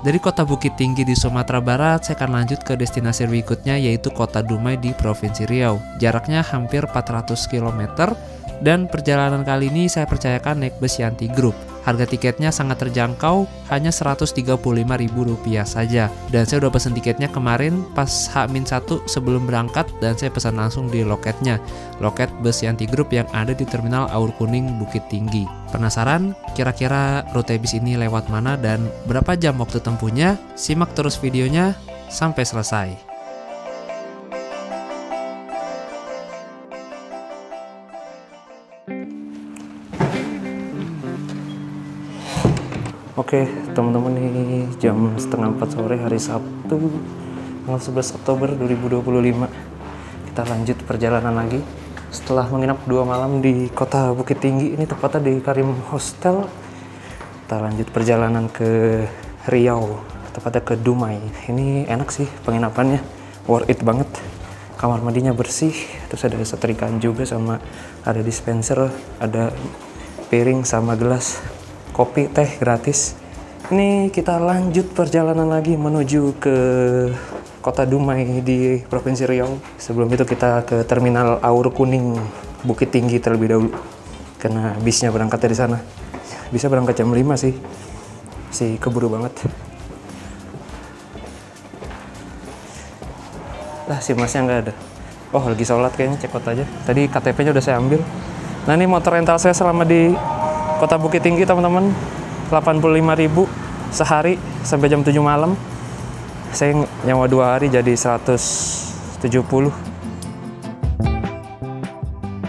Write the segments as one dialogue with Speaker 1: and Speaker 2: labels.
Speaker 1: Dari kota Bukit Tinggi di Sumatera Barat, saya akan lanjut ke destinasi berikutnya yaitu kota Dumai di Provinsi Riau. Jaraknya hampir 400 km dan perjalanan kali ini saya percayakan naik bus Yanti Group. Harga tiketnya sangat terjangkau, hanya Rp135.000 saja. Dan saya udah pesen tiketnya kemarin pas H-1 sebelum berangkat dan saya pesan langsung di loketnya. Loket bus Yanti Group yang ada di Terminal Aur Kuning Bukit Tinggi. Penasaran kira-kira rute bis ini lewat mana dan berapa jam waktu tempuhnya? Simak terus videonya sampai selesai. Oke teman-teman, ini jam setengah 4 sore hari Sabtu tanggal 11 Oktober 2025. Kita lanjut perjalanan lagi setelah menginap 2 malam di kota Bukit Tinggi. Ini tepatnya di Karim Hostel. Kita lanjut perjalanan ke Riau, tepatnya ke Dumai. Ini enak sih penginapannya, worth it banget. Kamar mandinya bersih, terus ada setrikaan juga, sama ada dispenser, ada piring sama gelas kopi, teh gratis. Ini kita lanjut perjalanan lagi menuju ke kota Dumai di Provinsi Riau. Sebelum itu kita ke Terminal Aur Kuning Bukit Tinggi terlebih dahulu, karena bisnya berangkat dari sana. Bisa berangkat jam 5 sih. Masih keburu banget. Lah si masnya nggak ada. Oh lagi sholat kayaknya, cekot aja. Tadi KTP-nya udah saya ambil. Nah ini motor rental saya selama di kota Bukit Tinggi teman-teman, 85.000 sehari sampai jam 7 malam. Saya nyawa 2 hari jadi 170.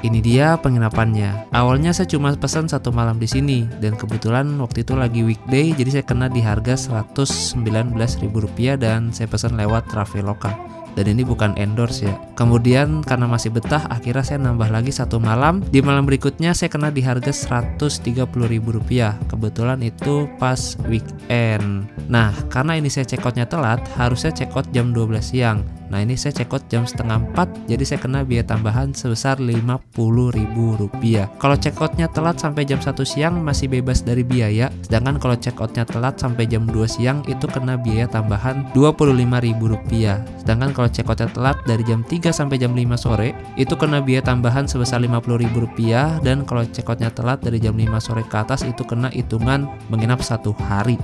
Speaker 1: Ini dia penginapannya. Awalnya saya cuma pesan 1 malam di sini dan kebetulan waktu itu lagi weekday, jadi saya kena di harga Rp119.000 dan saya pesan lewat Traveloka. Dan ini bukan endorse ya. Kemudian karena masih betah, akhirnya saya nambah lagi 1 malam. Di malam berikutnya saya kena di harga Rp130.000. Kebetulan itu pas weekend. Nah karena ini saya check outnya telat, harusnya check out jam 12 siang. Nah ini saya check out jam setengah 4, jadi saya kena biaya tambahan sebesar Rp50.000. Kalau check outnya telat sampai jam 1 siang masih bebas dari biaya. Sedangkan kalau check outnya telat sampai jam 2 siang itu kena biaya tambahan Rp25.000. Sedangkan kalau check outnya telat dari jam 3 sampai jam 5 sore itu kena biaya tambahan sebesar Rp50.000. Dan kalau check outnya telat dari jam 5 sore ke atas itu kena hitungan menginap 1 hari.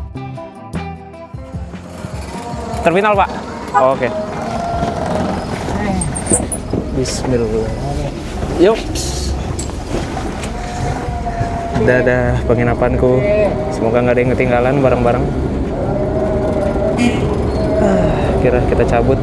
Speaker 1: Terminal Pak. Oh, oke. Bismillah. Yuk. Dadah penginapanku. Semoga nggak ada yang ketinggalan barang-barang. Kira kita cabut.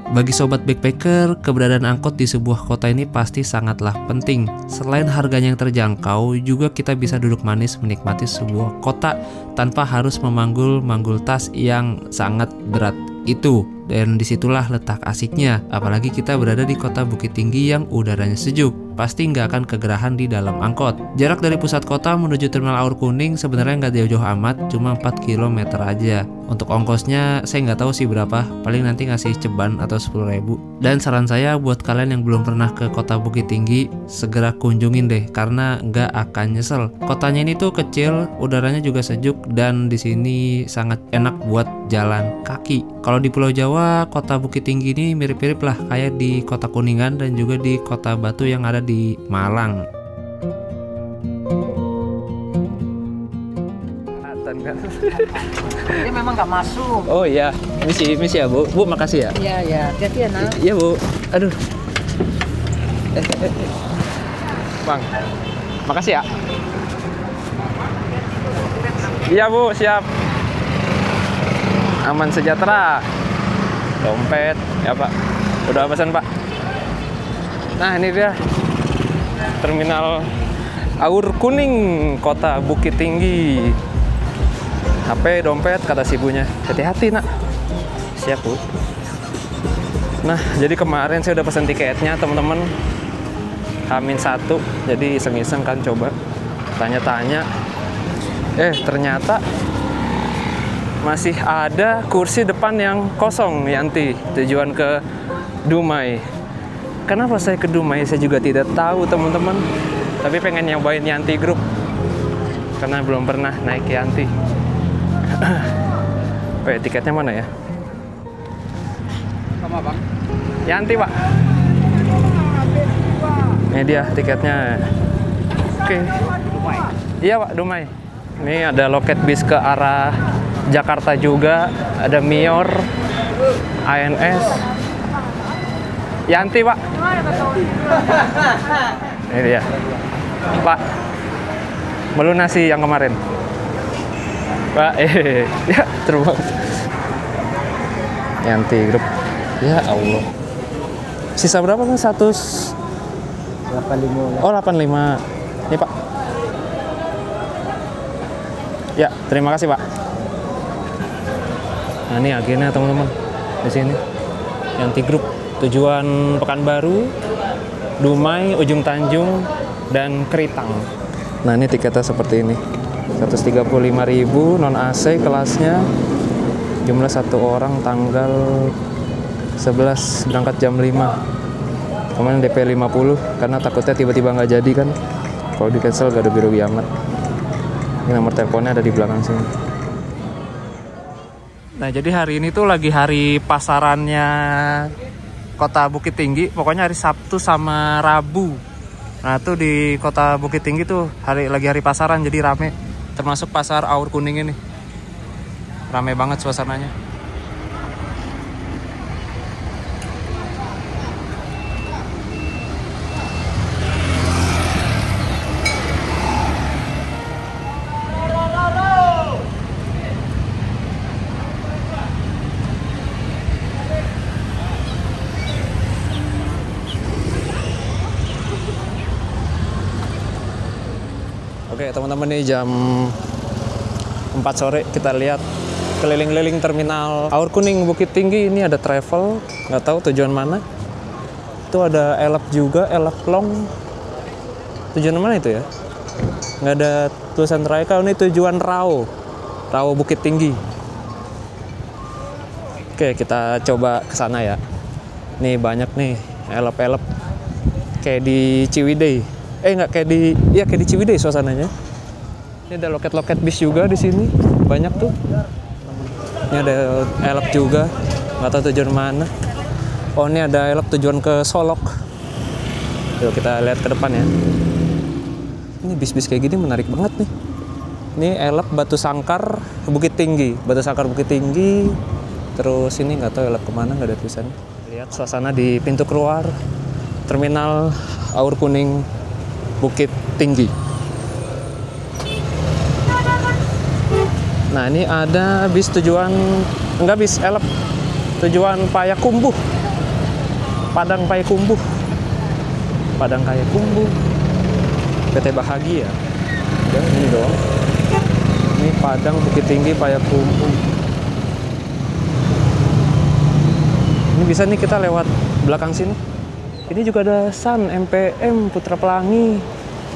Speaker 1: Bagi sobat backpacker, keberadaan angkot di sebuah kota ini pasti sangatlah penting. Selain harganya yang terjangkau, juga kita bisa duduk manis menikmati sebuah kota tanpa harus memanggul tas yang sangat berat itu. Dan disitulah letak asiknya, apalagi kita berada di kota Bukit Tinggi yang udaranya sejuk. Pasti nggak akan kegerahan di dalam angkot. Jarak dari pusat kota menuju Terminal Aur Kuning sebenarnya nggak jauh-jauh amat, cuma 4 km aja. Untuk ongkosnya saya nggak tahu sih berapa, paling nanti ngasih ceban atau 10.000. Dan saran saya buat kalian yang belum pernah ke kota Bukit Tinggi, segera kunjungin deh karena nggak akan nyesel. Kotanya ini tuh kecil, udaranya juga sejuk, dan di sini sangat enak buat jalan kaki. Kalau di Pulau Jawa, kota Bukit Tinggi ini mirip-mirip lah kayak di kota Kuningan dan juga di kota Batu yang ada di Malang.
Speaker 2: Ini memang nggak masuk.
Speaker 1: Oh iya, misi ya Bu. Bu makasih ya.
Speaker 2: Iya, hati-hati ya nak.
Speaker 1: Iya Bu. Aduh. Bang, makasih ya. Iya Bu, siap. Aman sejahtera. Dompet, ya Pak. Udah pesan Pak. Nah ini dia Terminal Aur Kuning, kota Bukit Tinggi. HP, dompet, kata si ibunya. Hati-hati nak. Siap Bu. Nah jadi kemarin saya udah pesan tiketnya teman-teman, H-1. Jadi iseng-iseng kan coba tanya-tanya. Ternyata masih ada kursi depan yang kosong, Yanti, tujuan ke Dumai. Kenapa saya ke Dumai saya juga tidak tahu teman-teman, tapi pengen nyobain Yanti Group. karena belum pernah naik Yanti. Tiketnya mana ya?
Speaker 2: Sama bang.
Speaker 1: Yanti pak. Ini dia tiketnya. Oke.
Speaker 2: Dumai.
Speaker 1: Iya pak, Dumai. Ini ada loket bis ke arah Jakarta juga. Ada Mior, ANS. Yanti pak. Ini dia. Pak, melunasi yang kemarin. Pak, ya terbang. Yanti grup. Ya Allah. Sisa berapa nih?
Speaker 2: 85.
Speaker 1: Oh 85. Ini Pak. Ya, terima kasih Pak. Nah ini agennya teman-teman di sini. Yanti Group tujuan Pekanbaru, Dumai, Ujung Tanjung, dan Keritang. Nah ini tiketnya seperti ini. 135.000 non AC kelasnya. Jumlah satu orang tanggal 11 berangkat jam 5. Kemarin DP 50 karena takutnya tiba-tiba nggak jadi kan. Kalau di cancel gak ada rugi amat. Ini nomor teleponnya ada di belakang sini. Nah jadi hari ini tuh lagi hari pasarannya Kota Bukit Tinggi. Pokoknya hari Sabtu sama Rabu. Nah tuh di Kota Bukit Tinggi tuh lagi hari pasaran jadi rame. Termasuk pasar Aur Kuning ini. Rame banget suasananya. Oke teman-teman, nih jam 4 sore kita lihat keliling-keliling terminal Aur Kuning Bukit Tinggi. Ini ada travel, nggak tahu tujuan mana. Itu ada elap juga, elap long. Tujuan mana itu ya? Nggak ada tulisan Traika. Ini tujuan Rao Bukit Tinggi. Oke kita coba ke sana ya. Nih banyak nih elap-elap kayak di Ciwidey. Nggak kayak di Ciwidey suasananya. Ini ada loket-loket bis juga di sini, banyak tuh. Ini ada elap juga, nggak tahu tujuan mana. Oh ini ada elap tujuan ke Solok. Yuk kita lihat ke depan ya. Ini bis-bis kayak gini menarik banget nih. Ini elap Batu Sangkar Bukit Tinggi, Terus ini nggak tahu elap kemana, nggak ada tulisannya. Lihat suasana di pintu keluar terminal Aur Kuning Bukit Tinggi. Nah ini ada bis elap tujuan Payakumbuh, Padang Payakumbuh, PT Bahagia. Udah ini doang. Ini Padang Bukit Tinggi Payakumbuh. Ini bisa nih kita lewat belakang sini. Ini juga ada Sun, MPM, Putra Pelangi,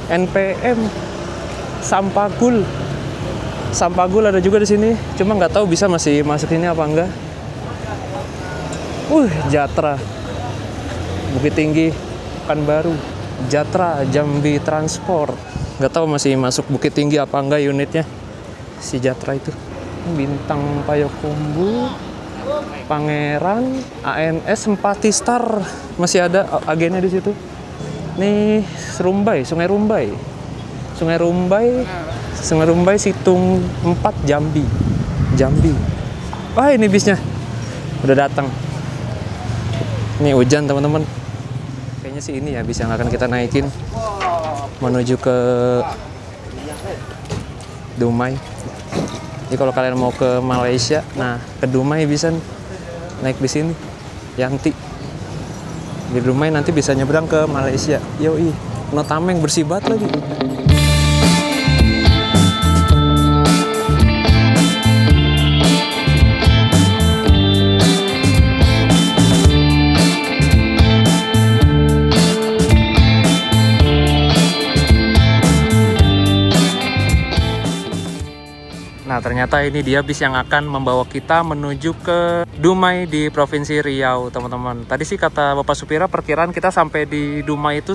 Speaker 1: NPM, Sampagul ada juga di sini. Cuma nggak tahu bisa masih masuk ini apa enggak. Jatra, Bukit Tinggi, Pekanbaru, Jatra, Jambi Transport. Nggak tahu masih masuk Bukit Tinggi apa enggak unitnya si Jatra itu. Bintang Payakumbuh, Pangeran, ANS, Empati Star masih ada agennya di situ. Nih Sungai Rumbai, Situng 4 Jambi. Wah ini bisnya udah datang. Ini hujan teman-teman. Kayaknya sih ini ya bis yang akan kita naikin menuju ke Dumai. Jadi kalau kalian mau ke Malaysia, nah ke Dumai bisa naik bis ini, Yanti. Di Dumai nanti bisa nyebrang ke Malaysia. Yoi, no tameng bersih banget lagi. Nah ternyata ini dia bis yang akan membawa kita menuju ke Dumai di Provinsi Riau teman-teman. Tadi sih kata Bapak Supira perkiraan kita sampai di Dumai itu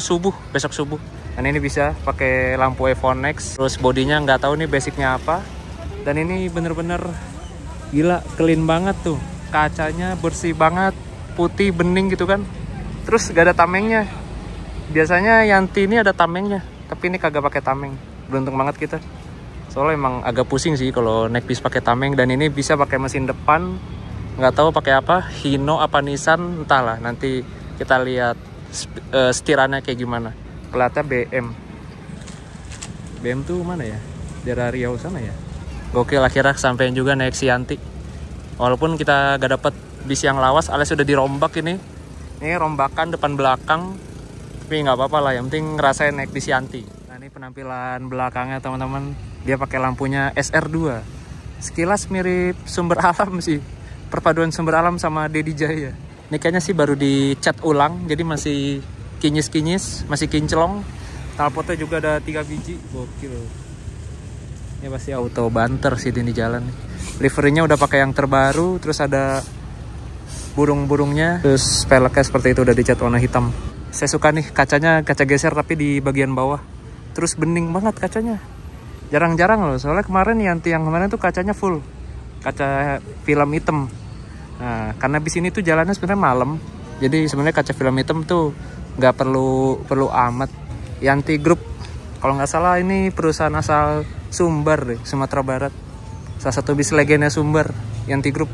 Speaker 1: besok subuh. Dan ini bisa pakai lampu Evonex. Terus bodinya nggak tahu nih basicnya apa. Dan ini bener-bener gila, clean banget tuh. Kacanya bersih banget, putih bening gitu kan. Terus gak ada tamengnya. Biasanya Yanti ini ada tamengnya, tapi ini kagak pakai tameng. Beruntung banget kita. Soalnya emang agak pusing sih kalau naik bis pakai tameng. Dan ini bisa pakai mesin depan. Nggak tahu pakai apa, Hino apa Nissan, entahlah. Nanti kita lihat setirannya kayak gimana. Pelatnya BM tuh mana ya? Daerah Riau sana ya. Gokil, akhirnya sampein juga naik si Yanti. Walaupun kita gak dapet bis yang lawas, alias sudah dirombak ini. Ini rombakan depan belakang. Tapi nggak apa-apa lah, yang penting ngerasain naik bis Yanti. Nah ini penampilan belakangnya teman-teman. Dia pakai lampunya SR2. Sekilas mirip Sumber Alam sih. Perpaduan Sumber Alam sama Dedi Jaya. Ini kayaknya sih baru dicat ulang, jadi masih kinyis-kinyis, masih kinclong. Knalpotnya juga ada 3 biji, gokil. Ini pasti auto banter sih di jalan. Liverynya udah pakai yang terbaru, terus ada burung-burungnya, terus peleknya seperti itu udah dicat warna hitam. Saya suka nih kacanya, kaca geser tapi di bagian bawah. Terus bening banget kacanya. Jarang-jarang loh, soalnya kemarin Yanti yang kemarin tuh kacanya full, kaca film hitam. Nah, karena bis ini tuh jalannya sebenarnya malam, jadi sebenarnya kaca film hitam tuh nggak perlu amat. Yanti Group, kalau nggak salah ini perusahaan asal Sumber deh, Sumatera Barat. Salah satu bis legenda Sumber, Yanti Group.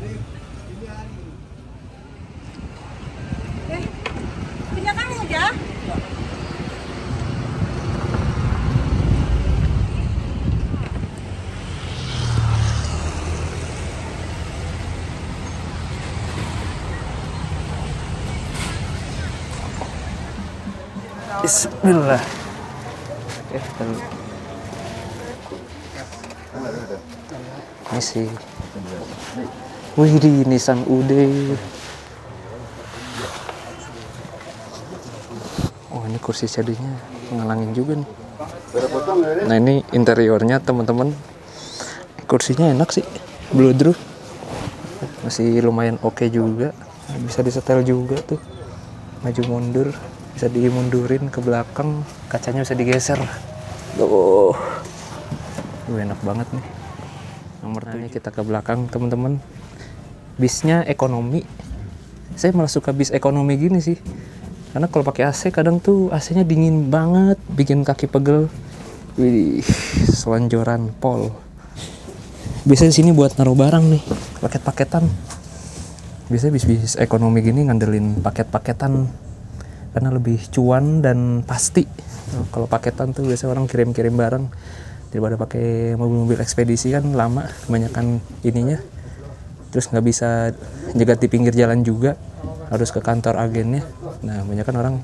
Speaker 2: Punya kamu ya?
Speaker 1: Bismillah. Ini sih. Wih, di Nissan Ude. Oh, ini kursi jadinya ngalangin juga nih. Nah, ini interiornya teman-teman. Kursinya enak sih. Bludru. Masih lumayan oke juga. Bisa disetel juga tuh. Maju mundur. Bisa dimundurin ke belakang, kacanya bisa digeser. Enak banget nih. Nomor 7 kita ke belakang teman-teman. Bisnya ekonomi. Saya malah suka bis ekonomi gini sih. Karena kalau pakai AC kadang tuh AC-nya dingin banget, bikin kaki pegel. Wih, selonjoran pol. Biasanya di sini buat naruh barang nih, paket-paketan. Biasanya bis-bis ekonomi gini ngandelin paket-paketan. Karena lebih cuan dan pasti. Kalau paketan tuh biasanya orang kirim-kirim barang daripada pakai mobil-mobil ekspedisi kan lama, kebanyakan ininya. Terus nggak bisa jegat di pinggir jalan juga, harus ke kantor agennya. Nah, kebanyakan orang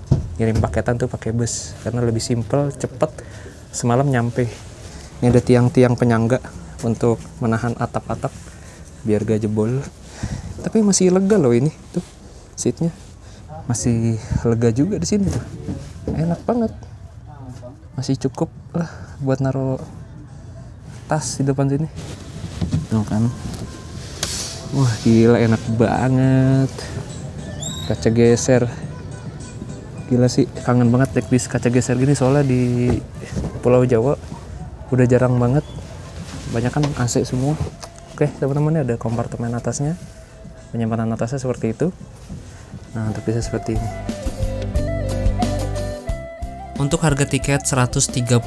Speaker 1: ngirim paketan tuh pakai bus karena lebih simpel, cepet, semalam nyampe. Ini ada tiang-tiang penyangga untuk menahan atap-atap biar gak jebol. Tapi masih lega loh ini tuh seatnya. Masih lega juga di sini tuh, enak banget, masih cukup lah buat naruh tas di depan sini, tuh kan, wah gila enak banget, kaca geser, gila sih kangen banget naik bis kaca geser gini soalnya di Pulau Jawa udah jarang banget, banyak kan AC semua. Oke teman-teman, ada kompartemen atasnya, penyimpanan atasnya seperti itu. Nah, untuk bisa seperti ini. Untuk harga tiket 135.000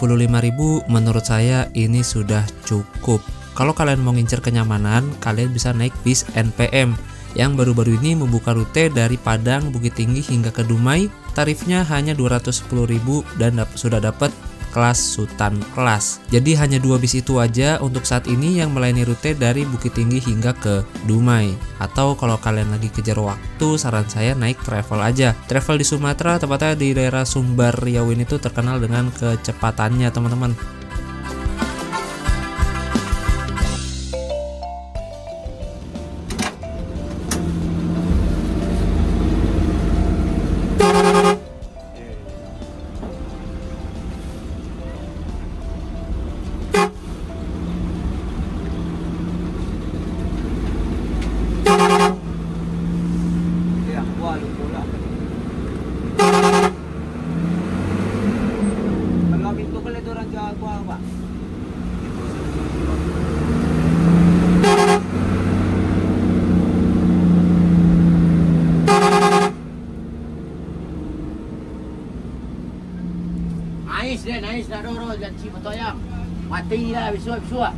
Speaker 1: menurut saya ini sudah cukup. Kalau kalian mau ngincer kenyamanan, kalian bisa naik bis NPM yang baru-baru ini membuka rute dari Padang, Bukit Tinggi hingga ke Dumai. Tarifnya hanya 210.000 dan sudah dapat kelas Sultan kelas. Jadi hanya 2 bis itu aja untuk saat ini yang melayani rute dari Bukit Tinggi hingga ke Dumai. Atau kalau kalian lagi kejar waktu, saran saya naik travel aja. Travel di Sumatera, tepatnya di daerah Sumbar Riau ini tuh terkenal dengan kecepatannya teman-teman.
Speaker 3: Ais deh, ais nak doro jangan cip atau ayam. Mati lah, bisua bisua.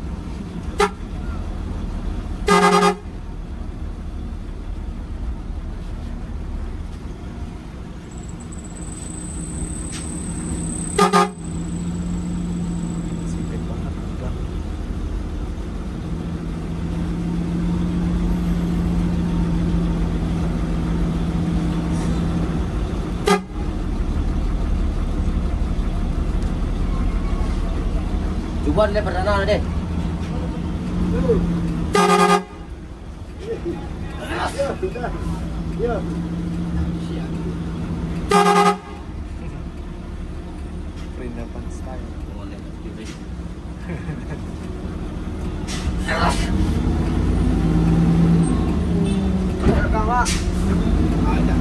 Speaker 3: Cuba deh perdana deh.
Speaker 4: Perindapan style.
Speaker 3: Boleh.
Speaker 4: Kawan.
Speaker 3: Ada.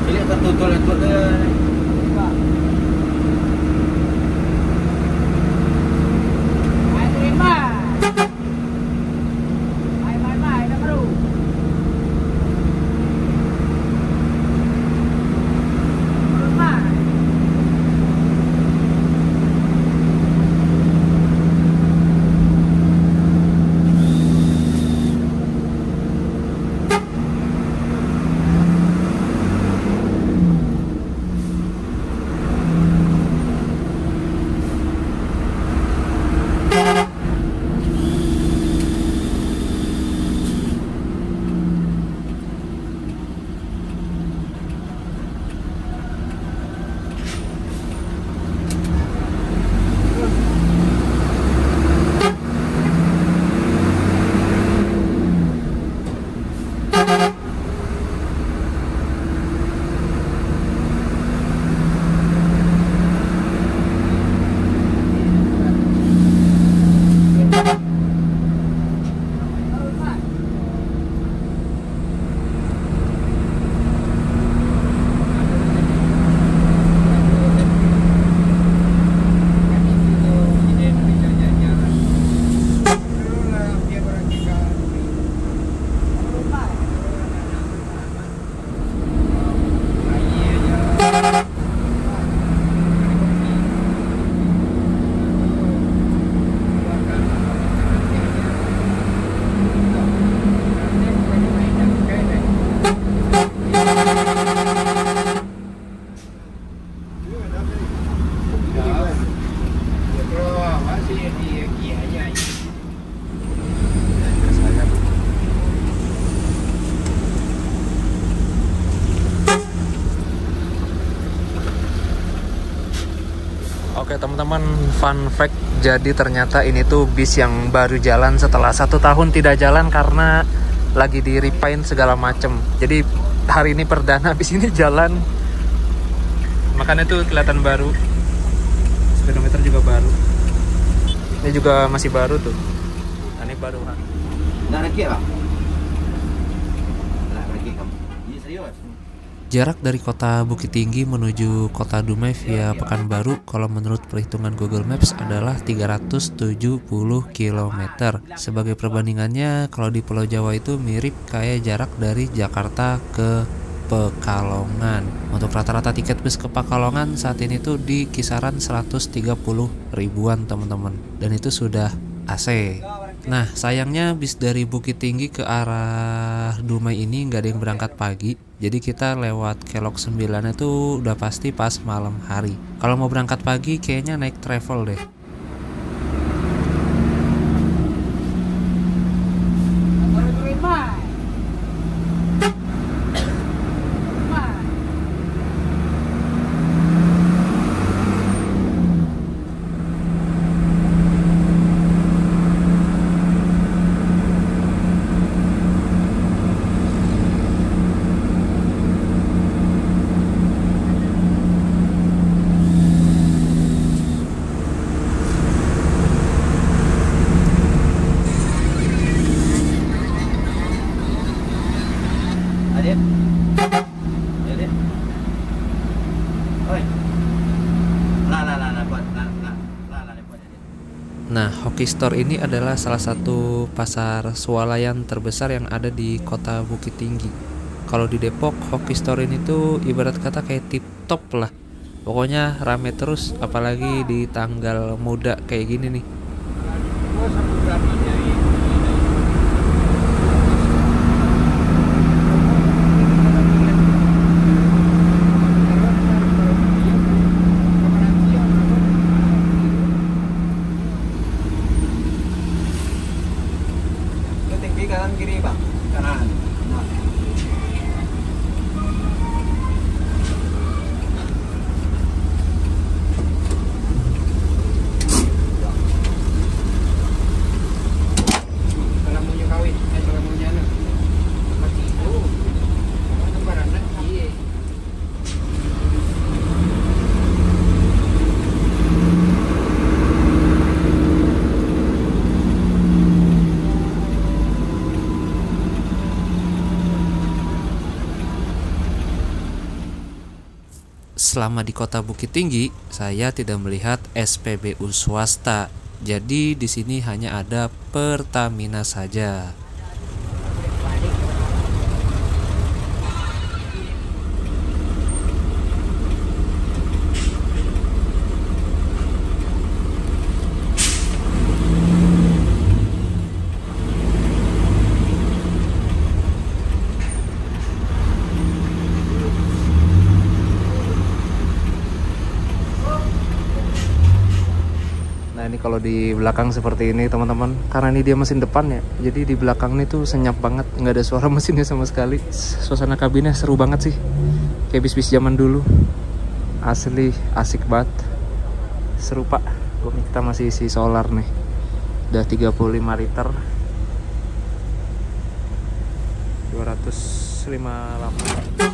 Speaker 3: Pilih tertutul itu deh.
Speaker 1: Oke teman-teman, fun fact, jadi ternyata ini tuh bis yang baru jalan setelah 1 tahun tidak jalan karena lagi di repaint segala macem. Jadi hari ini perdana bis ini jalan, makanya tuh kelihatan baru. Speedometer juga baru. Ini juga masih baru tuh. Nah, ini baru kan.
Speaker 3: Nak rakit lah. Nak rakit kamu. Ini serius.
Speaker 1: Jarak dari kota Bukit Tinggi menuju kota Dumai via Pekanbaru kalau menurut perhitungan Google Maps adalah 370 km. Sebagai perbandingannya, kalau di Pulau Jawa itu mirip kayak jarak dari Jakarta ke Pekalongan. Untuk rata-rata tiket bus ke Pekalongan saat ini tuh di kisaran 130 ribuan teman-teman. Dan itu sudah AC. Nah, sayangnya bis dari Bukit Tinggi ke arah Dumai ini nggak ada yang berangkat pagi. Jadi kita lewat Kelok 9 itu udah pasti pas malam hari. Kalau mau berangkat pagi kayaknya naik travel deh.
Speaker 3: Adit. Adit. Oi.
Speaker 1: Nah, Hoki Store ini adalah salah satu pasar swalayan terbesar yang ada di kota Bukit Tinggi. Kalau di Depok, Hoki Store ini tuh ibarat kata kayak tip top lah. Pokoknya rame terus, apalagi di tanggal muda kayak gini nih.
Speaker 4: Tinggi kanan kiri bang. Kanan. Nah. Kalau mau kawin, kalau mau nyala. Mati itu. Itu barangnya iya.
Speaker 1: Selama di kota Bukit Tinggi, saya tidak melihat SPBU swasta. Jadi di sini hanya ada Pertamina saja. Nah ini kalau di belakang seperti ini teman-teman, karena ini dia mesin depan ya, jadi di belakang ini tuh senyap banget, nggak ada suara mesinnya sama sekali. Suasana kabinnya seru banget sih, kayak bis-bis zaman dulu. Asli asik banget, seru pak. Kita masih isi solar nih, udah 35 liter, 258.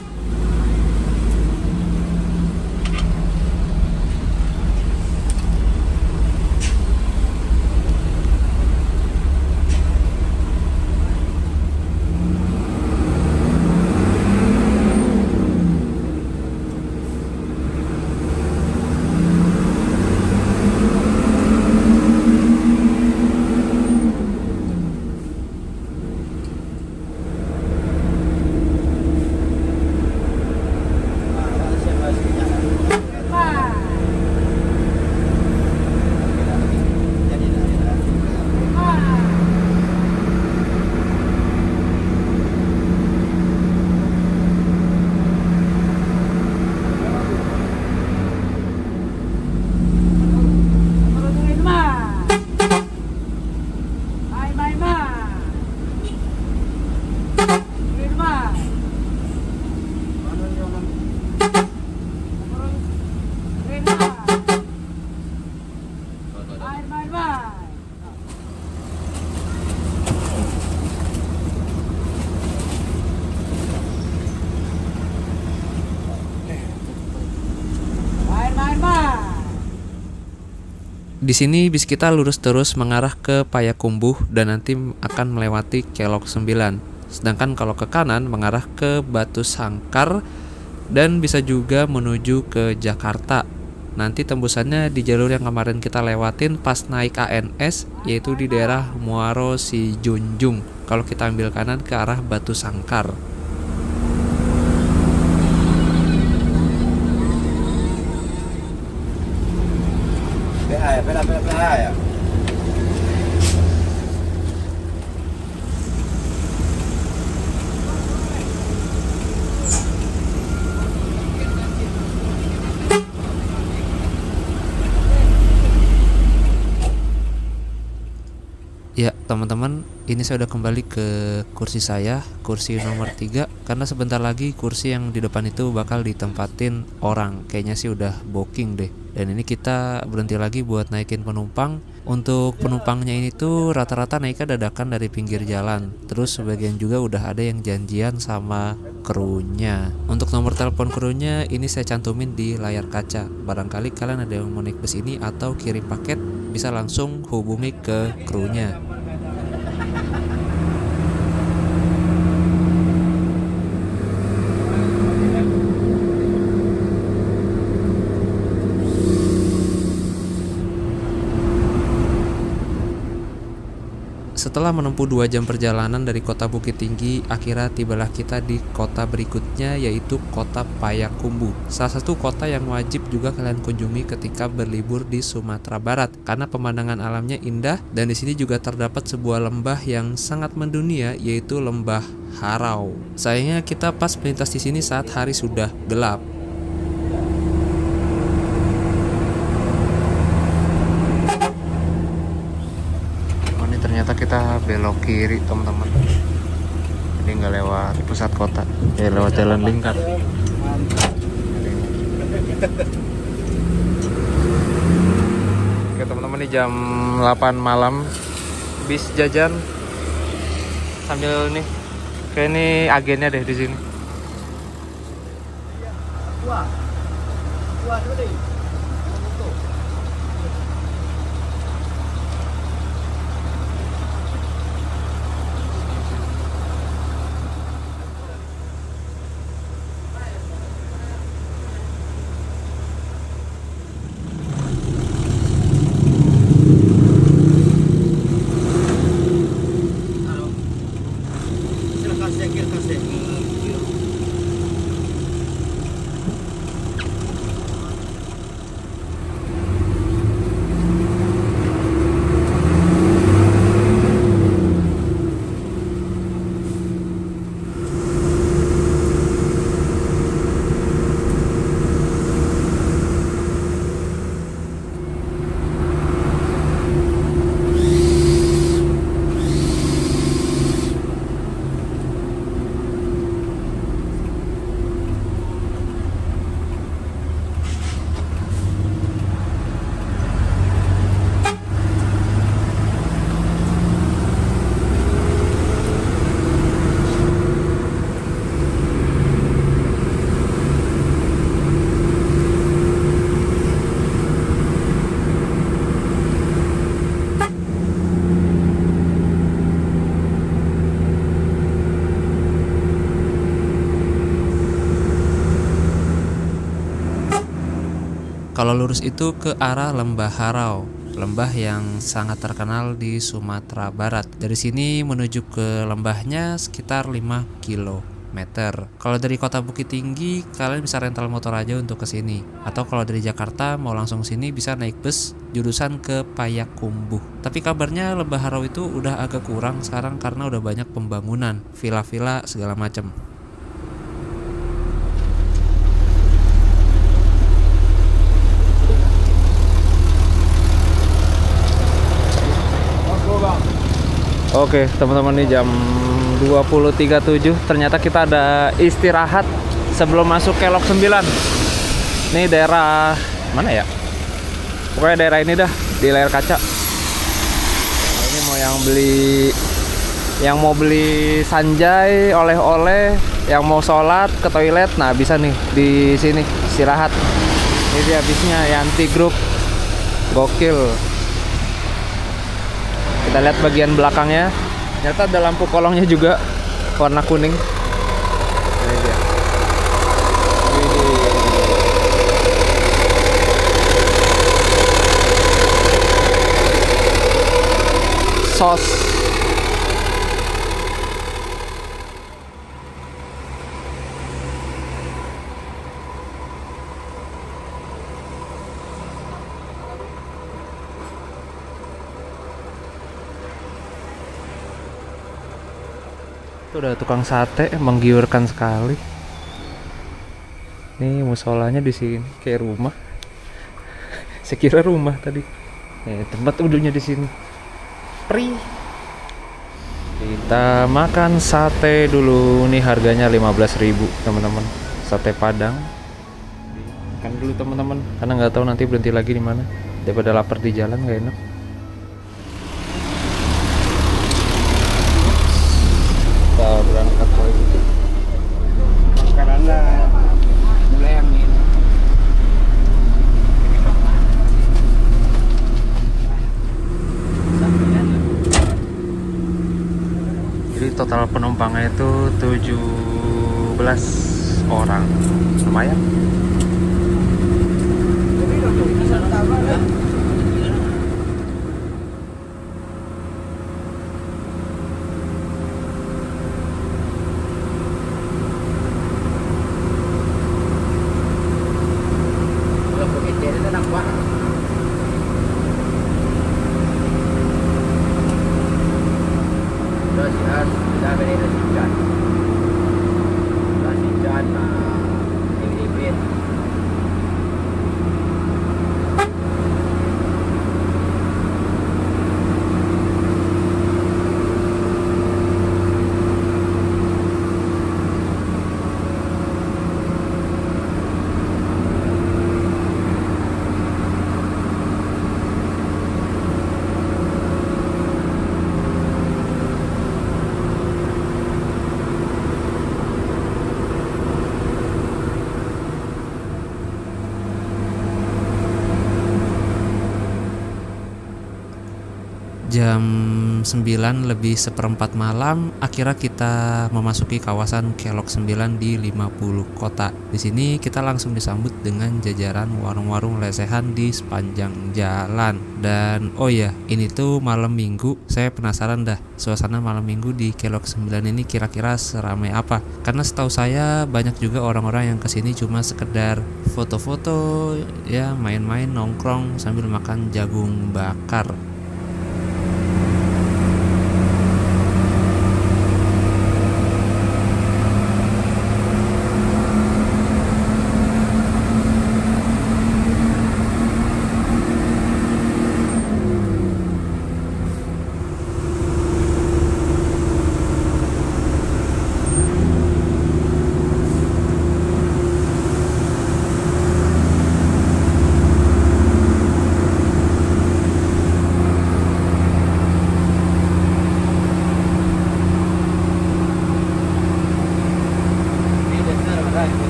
Speaker 1: Di sini bis kita lurus terus mengarah ke Payakumbuh dan nanti akan melewati Kelok 9. Sedangkan kalau ke kanan mengarah ke Batu Sangkar dan bisa juga menuju ke Jakarta. Nanti tembusannya di jalur yang kemarin kita lewatin pas naik ANS, yaitu di daerah Muaro Sijunjung. Kalau kita ambil kanan ke arah Batu Sangkar.
Speaker 3: PA ya.
Speaker 1: teman-teman, ini saya udah kembali ke kursi saya, kursi nomor 3, karena sebentar lagi kursi yang di depan itu bakal ditempatin orang. Kayaknya sih udah booking deh. Dan ini kita berhenti lagi buat naikin penumpang. Untuk penumpangnya ini tuh rata-rata naiknya dadakan dari pinggir jalan. Terus sebagian juga udah ada yang janjian sama krunya. Untuk nomor telepon krunya ini saya cantumin di layar kaca. Barangkali kalian ada yang mau naik bus ini atau kirim paket, bisa langsung hubungi ke krunya. Setelah menempuh 2 jam perjalanan dari kota Bukit Tinggi, akhirnya tibalah kita di kota berikutnya, yaitu kota Payakumbuh. Salah satu kota yang wajib juga kalian kunjungi ketika berlibur di Sumatera Barat, karena pemandangan alamnya indah dan di sini juga terdapat sebuah lembah yang sangat mendunia, yaitu Lembah Harau. Sayangnya kita pas melintas di sini saat hari sudah gelap. Ternyata kita belok kiri teman-teman, jadi nggak lewat pusat kota, ya lewat jalan lingkar. Oke teman-teman, ini jam 8 malam, bis jajan sambil nih, kayak ini agennya deh di sini. Kalau lurus itu ke arah Lembah Harau, lembah yang sangat terkenal di Sumatera Barat. Dari sini menuju ke lembahnya sekitar 5 km. Kalau dari kota Bukit Tinggi, kalian bisa rental motor aja untuk ke sini. Atau kalau dari Jakarta mau langsung sini bisa naik bus jurusan ke Payakumbuh. Tapi kabarnya Lembah Harau itu udah agak kurang sekarang karena udah banyak pembangunan, villa-villa segala macam. Oke teman-teman, nih jam 20.37, ternyata kita ada istirahat sebelum masuk Kelok 9. Ini daerah mana ya? Pokoknya daerah ini dah, di layar kaca. Ini mau yang mau beli sanjay, oleh-oleh, yang mau sholat, ke toilet, nah bisa nih di sini istirahat. Ini dia bisnya Yanti Group, gokil. Kita lihat bagian belakangnya, ternyata ada lampu kolongnya juga warna kuning. Ini dia. Sos. Itu udah tukang sate, menggiurkan sekali. Nih musolanya di sini kayak rumah. Saya kira rumah tadi. Tempat duduknya di sini. Pri. Kita makan sate dulu. Nih harganya 15.000 teman-teman. Sate Padang. Makan dulu teman-teman. Karena nggak tahu nanti berhenti lagi di mana. Daripada lapar di jalan nggak enak. Kita berangkat lagi.
Speaker 4: Karena mulai angin.
Speaker 1: Jadi total penumpangnya itu 17 orang. Lumayan.
Speaker 3: Kalau Bukit Tinggi itu nampak. Rasian, sudah beri rasian. Rasian, Filipin.
Speaker 1: Jam 9 lebih seperempat malam, akhirnya kita memasuki kawasan Kelok 9 di 50 kota. Di sini kita langsung disambut dengan jajaran warung-warung lesehan di sepanjang jalan. Dan oh ya, ini tuh malam minggu. Saya penasaran dah, suasana malam minggu di Kelok 9 ini kira-kira seramai apa. Karena setahu saya banyak juga orang-orang yang kesini cuma sekedar foto-foto, ya main-main nongkrong sambil makan jagung bakar.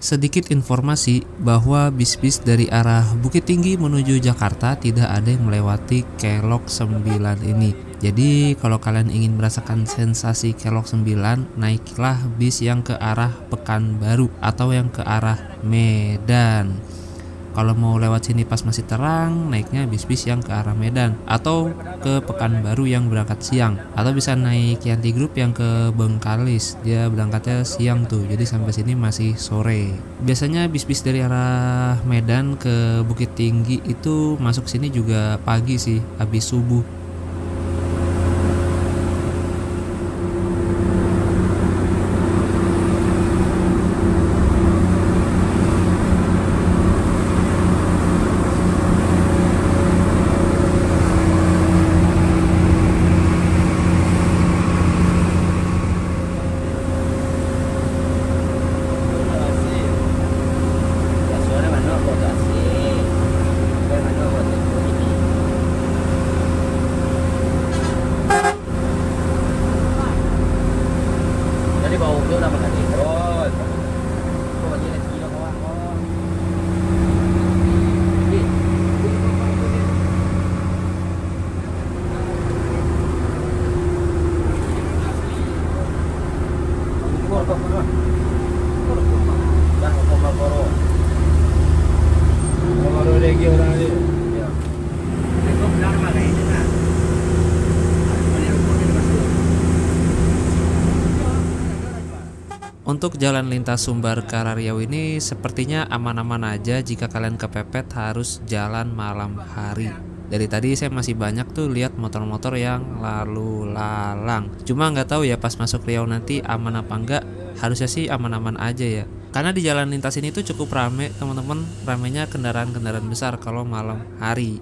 Speaker 1: Sedikit informasi bahwa bis-bis dari arah Bukit Tinggi menuju Jakarta tidak ada yang melewati Kelok 9 ini. Jadi kalau kalian ingin merasakan sensasi Kelok 9, naiklah bis yang ke arah Pekanbaru atau yang ke arah Medan. Kalau mau lewat sini pas masih terang, naiknya bis-bis yang ke arah Medan atau ke Pekanbaru yang berangkat siang, atau bisa naik Yanti Group yang ke Bengkalis, dia berangkatnya siang tuh, jadi sampai sini masih sore. Biasanya bis-bis dari arah Medan ke Bukit Tinggi itu masuk sini juga pagi sih, habis subuh. Untuk jalan lintas Sumbar ke arah Riau ini sepertinya aman-aman aja jika kalian kepepet harus jalan malam hari. Dari tadi saya masih banyak tuh lihat motor-motor yang lalu lalang. Cuma nggak tahu ya pas masuk Riau nanti aman apa enggak. Harusnya sih aman-aman aja ya. Karena di jalan lintas ini tuh cukup rame teman-teman. Ramenya kendaraan-kendaraan besar kalau malam hari.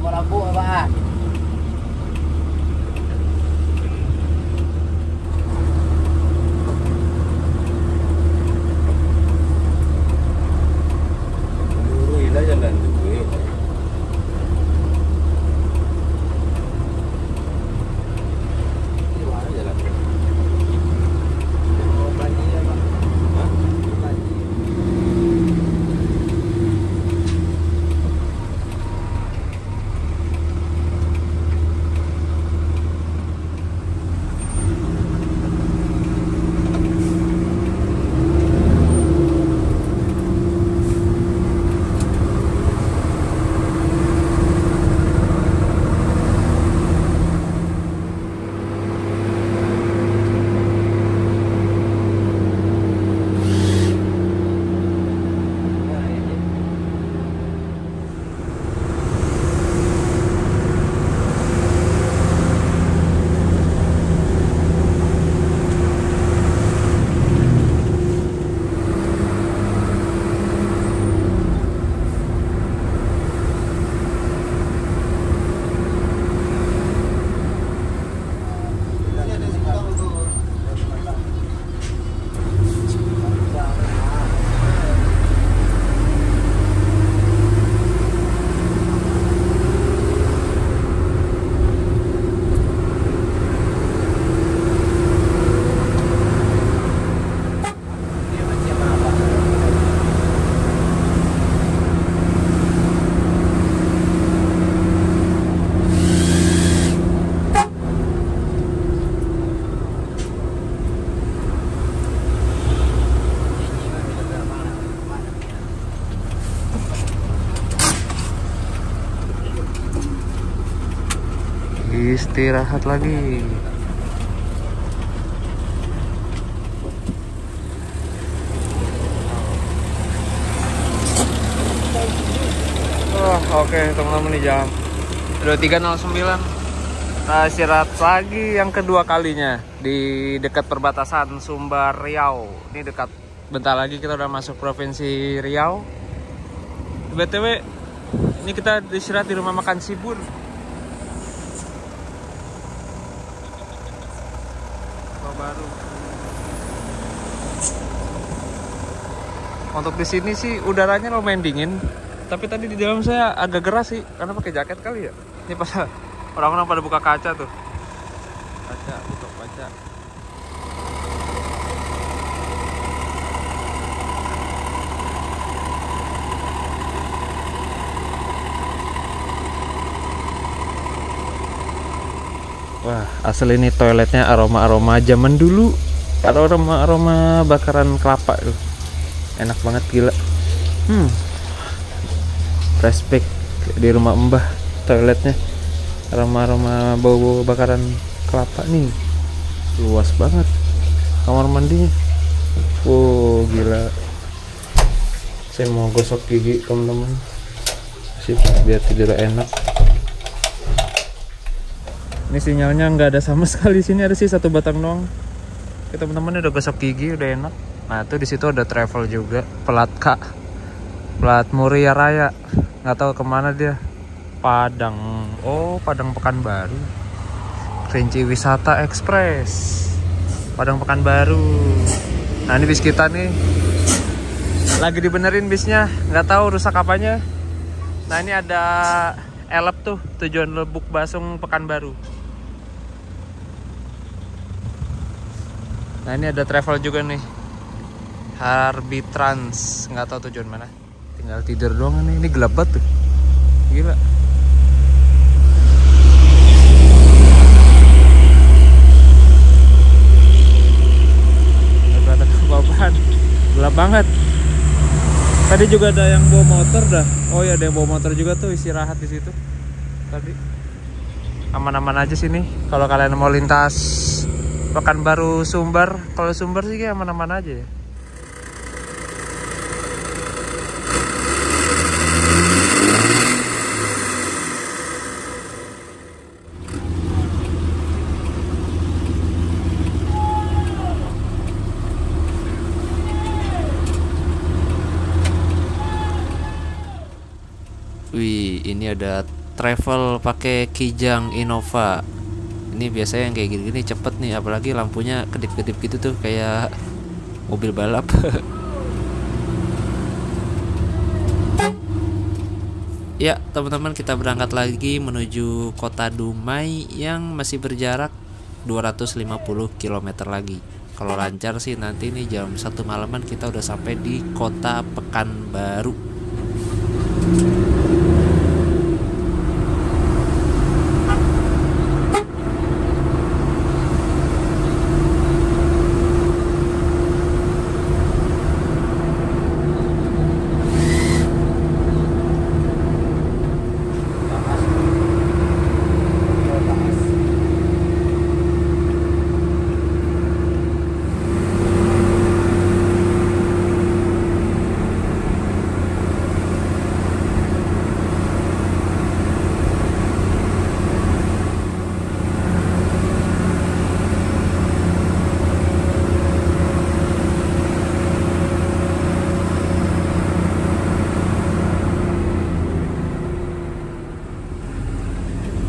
Speaker 3: Lampu apa?
Speaker 4: Jalan duit.
Speaker 1: Istirahat lagi. Oke teman-teman, nih jam 23.09. Nah, istirahat lagi yang kedua kalinya di dekat perbatasan Sumbar Riau. Ini dekat, bentar lagi kita udah masuk provinsi Riau. BTW, ini kita istirahat di rumah makan Sibun. Baru. Untuk di sini sih udaranya lumayan dingin, tapi tadi di dalam saya agak geras sih karena pakai jaket kali ya. Ini pas orang-orang pada buka kaca tuh. Buka kaca. Wah, asli ini toiletnya aroma-aroma zaman dulu. Aroma-aroma bakaran kelapa tuh. Enak banget, gila. Flashback di rumah Mbah, toiletnya aroma-aroma bau bakaran kelapa nih. Luas banget kamar mandinya. Wow, gila. Saya mau gosok gigi, teman-teman. Sip, biar tidur enak. Ini sinyalnya nggak ada sama sekali. Sini ada sih satu batang doang. Kita teman-teman udah gosok gigi, udah enak. Nah tuh di situ ada travel juga, plat K, plat Muria Raya. Nggak tahu kemana dia. Padang, oh Padang Pekanbaru. Kerinci Wisata Express, Padang Pekanbaru. Nah ini bis kita nih, lagi dibenerin bisnya. Nggak tahu rusak apanya. Nah ini ada elep tuh, tujuan Lebuk Basung Pekanbaru. Nah ini ada travel juga nih, Harbitrans, nggak tahu tujuan mana. Tinggal tidur doang nih, ini gelap banget tuh, gila. Nggak kelihatan apa-apaan, gelap banget. Tadi juga ada yang bawa motor dah. Oh ya, ada yang bawa motor juga tuh, istirahat di situ. Tadi aman-aman aja sini. Kalau kalian mau lintas Pekanbaru Sumber, kalau Sumber sih aman-aman aja ya. Wih, ini ada travel pakai Kijang Innova. Ini biasanya yang kayak gini-gini cepet nih, apalagi lampunya kedip-kedip gitu tuh kayak mobil balap. Ya, teman-teman, kita berangkat lagi menuju kota Dumai yang masih berjarak 250 km lagi. Kalau lancar sih nanti nih jam 1 malaman kita udah sampai di kota Pekanbaru.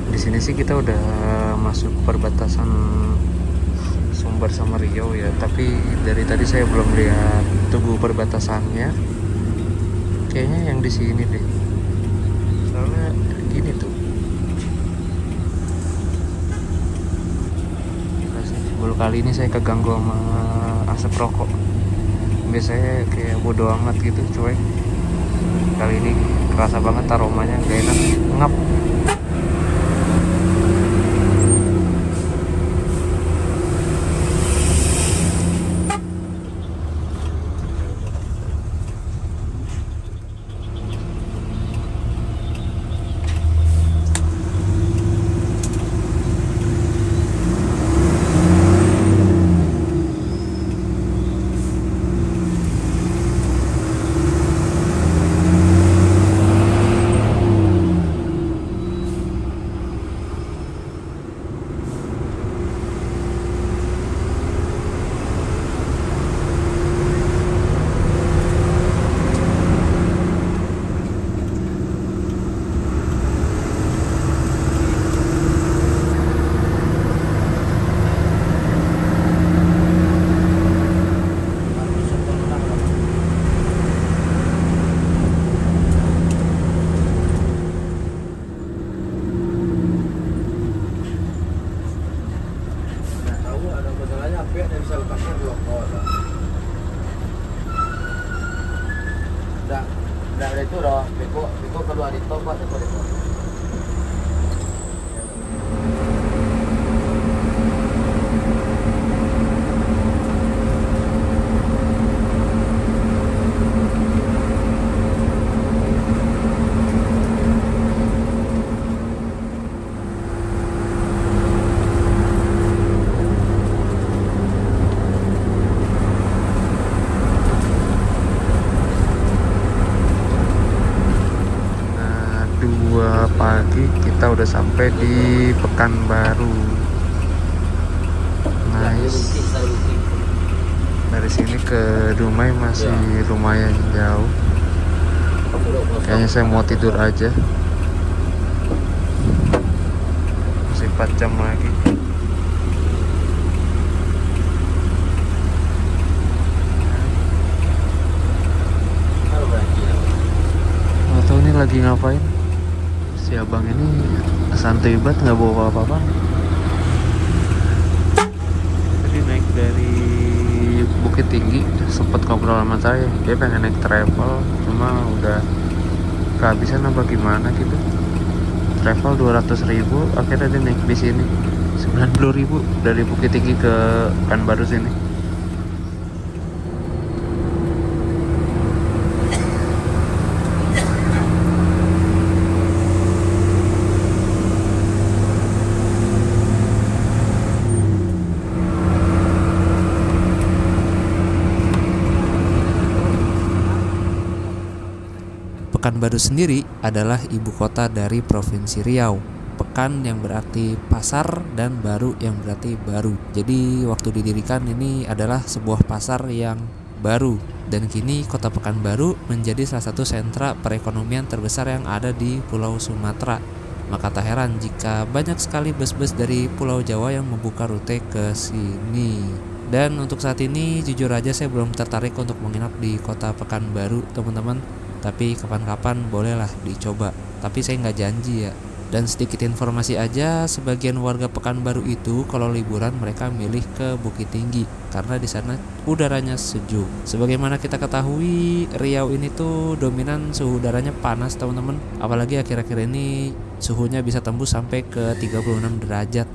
Speaker 1: Di sini sih kita udah masuk perbatasan Sumber sama Riau ya, tapi dari tadi saya belum lihat tugu perbatasannya. Kayaknya yang di sini deh. Soalnya gini tuh. Baru kali ini saya keganggu sama asap rokok. Biasanya kayak bodo amat gitu, cuek. Kali ini kerasa banget aromanya, gak enak, ngap.
Speaker 3: Udah itu udah beko keluar di tol Pak, itu.
Speaker 1: Pagi kita udah sampai di Pekanbaru. Nice. Dari sini ke Dumai masih lumayan jauh. Kayaknya saya mau tidur aja. Masih 4 jam lagi. Nggak tahu nih lagi ngapain. Si abang ini santai banget, nggak bawa apa-apa. Tadi naik dari Bukit Tinggi, sempet ngobrol sama saya. Dia pengen naik travel, cuma udah kehabisan apa gimana gitu. Travel 200.000, akhirnya dia naik bis ini 90.000 dari Bukit Tinggi ke Pekanbaru sini. Pekanbaru sendiri adalah ibu kota dari Provinsi Riau. Pekan yang berarti pasar dan baru yang berarti baru. Jadi waktu didirikan ini adalah sebuah pasar yang baru, dan kini kota Pekanbaru menjadi salah satu sentra perekonomian terbesar yang ada di Pulau Sumatera. Maka tak heran jika banyak sekali bus-bus dari Pulau Jawa yang membuka rute ke sini. Dan untuk saat ini jujur aja saya belum tertarik untuk menginap di kota Pekanbaru teman-teman, tapi kapan-kapan bolehlah dicoba, tapi saya nggak janji ya. Dan sedikit informasi aja, sebagian warga Pekanbaru itu kalau liburan mereka milih ke Bukit Tinggi karena di sana udaranya sejuk. Sebagaimana kita ketahui, Riau ini tuh dominan suhu udaranya panas teman-teman. Apalagi akhir-akhir ini suhunya bisa tembus sampai ke 36 derajat.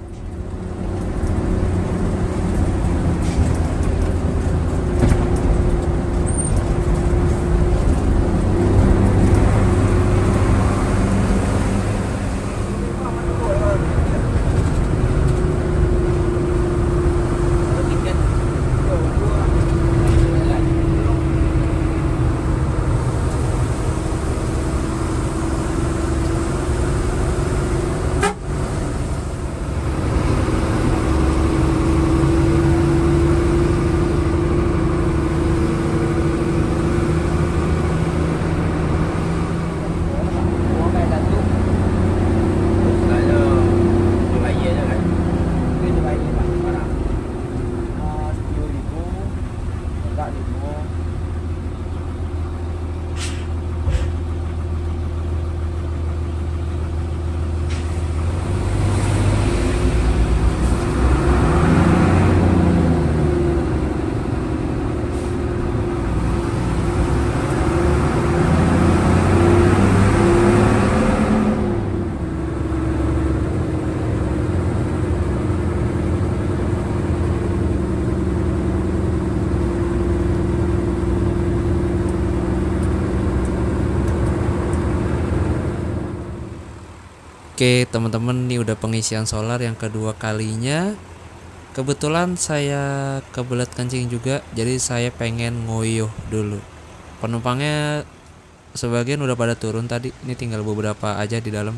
Speaker 1: Oke teman-teman, ini udah pengisian solar yang kedua kalinya. Kebetulan saya kebelet kencing juga, jadi saya pengen ngoyo dulu. Penumpangnya sebagian udah pada turun tadi, ini tinggal beberapa aja di dalam.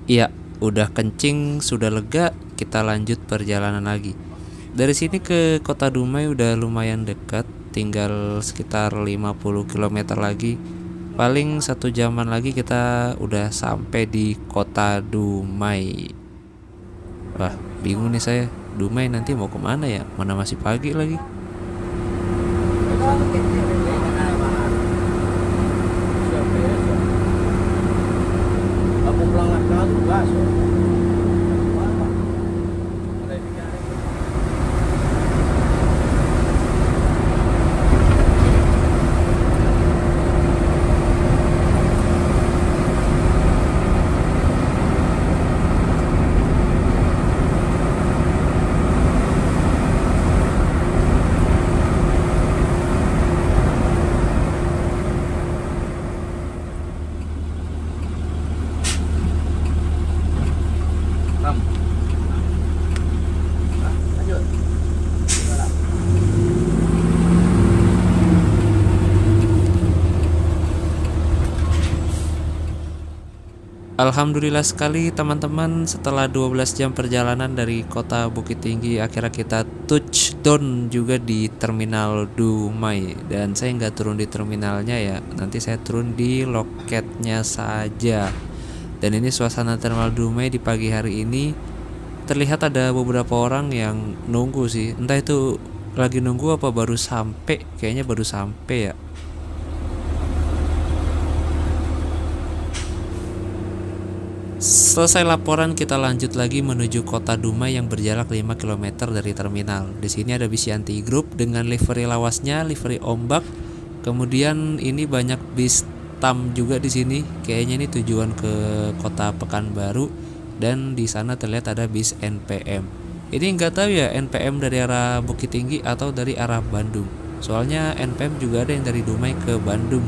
Speaker 1: Iya, udah kencing, sudah lega, kita lanjut perjalanan lagi. Dari sini ke Kota Dumai udah lumayan dekat, tinggal sekitar 50 km lagi. Paling 1 jaman lagi kita udah sampai di Kota Dumai. Wah, bingung nih saya, Dumai nanti mau kemana ya? Mana masih pagi lagi. Alhamdulillah sekali teman-teman, setelah 12 jam perjalanan dari kota Bukit Tinggi, akhirnya kita touchdown juga di Terminal Dumai. Dan saya nggak turun di terminalnya ya, nanti saya turun di loketnya saja. Dan ini suasana Terminal Dumai di pagi hari ini. Terlihat ada beberapa orang yang nunggu sih, entah itu lagi nunggu apa baru sampai, kayaknya baru sampai ya. Selesai laporan, kita lanjut lagi menuju Kota Dumai yang berjarak 5 km dari terminal. Di sini ada bis Yanti Group dengan livery lawasnya, livery ombak. Kemudian ini banyak bis TAM juga di sini. Kayaknya ini tujuan ke Kota Pekanbaru, dan di sana terlihat ada bis NPM. Ini nggak tahu ya NPM dari arah Bukit Tinggi atau dari arah Bandung. Soalnya NPM juga ada yang dari Dumai ke Bandung.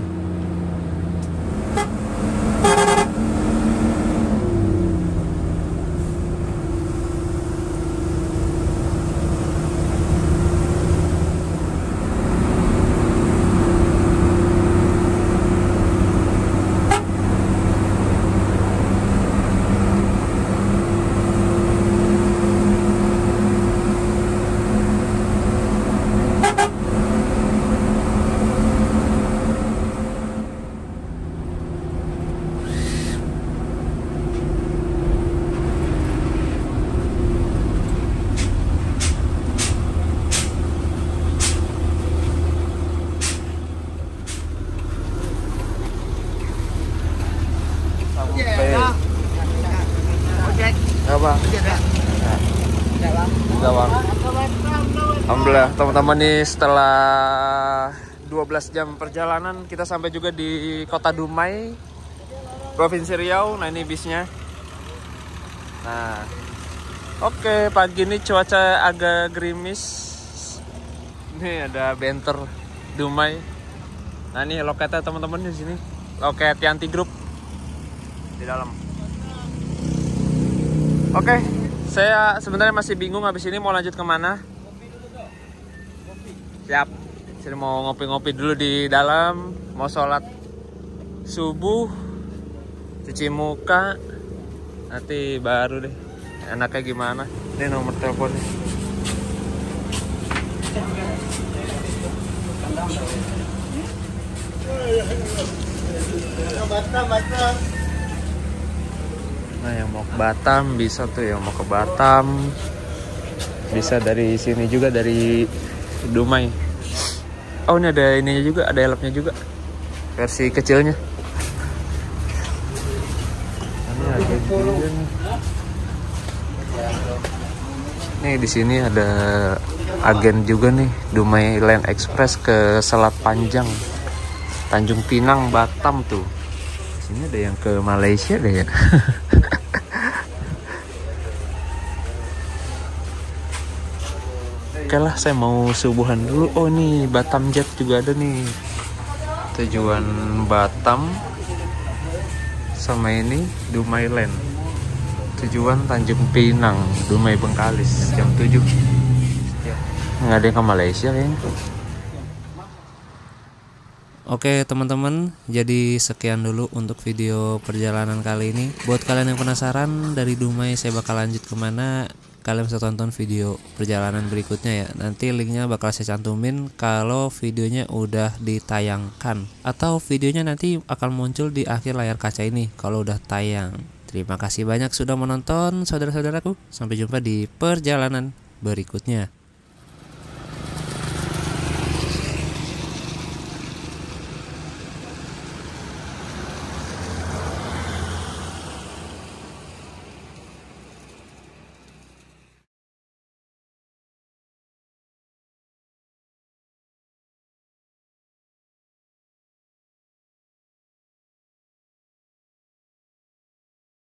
Speaker 1: teman-teman nih, setelah 12 jam perjalanan kita sampai juga di kota Dumai, Provinsi Riau. Nah ini bisnya. Nah oke, pagi ini cuaca agak gerimis. Ini ada banter Dumai. Nah ini loketnya teman-teman di sini, loket Yanti Group di dalam. Oke, saya sebenarnya masih bingung habis ini mau lanjut kemana. Siap, saya mau ngopi-ngopi dulu di dalam, mau sholat subuh, cuci muka, nanti baru deh enaknya gimana. Ini nomor teleponnya. Nah yang mau ke Batam bisa tuh, yang mau ke Batam bisa dari sini juga, dari Dumai. Oh ini ada ininya juga, ada helmnya juga, versi kecilnya. Ini ada juga nih. Nih di sini ada agen juga nih, Dumai Land Express ke Selat Panjang, Tanjung Pinang, Batam tuh. Sini ada yang ke Malaysia deh ya. Oke lah, saya mau subuhan dulu. Oh nih Batam Jet juga ada nih, tujuan Batam sama ini Dumai Land, tujuan Tanjung Pinang, Dumai Bengkalis jam 7. Nggak ada yang ke Malaysia kayaknya. Oke teman-teman, jadi sekian dulu untuk video perjalanan kali ini. Buat kalian yang penasaran dari Dumai saya bakal lanjut kemana, kalian bisa tonton video perjalanan berikutnya ya. Nanti linknya bakal saya cantumin kalau videonya udah ditayangkan, atau videonya nanti akan muncul di akhir layar kaca ini kalau udah tayang. Terima kasih banyak sudah menonton saudara-saudaraku. Sampai jumpa di perjalanan berikutnya.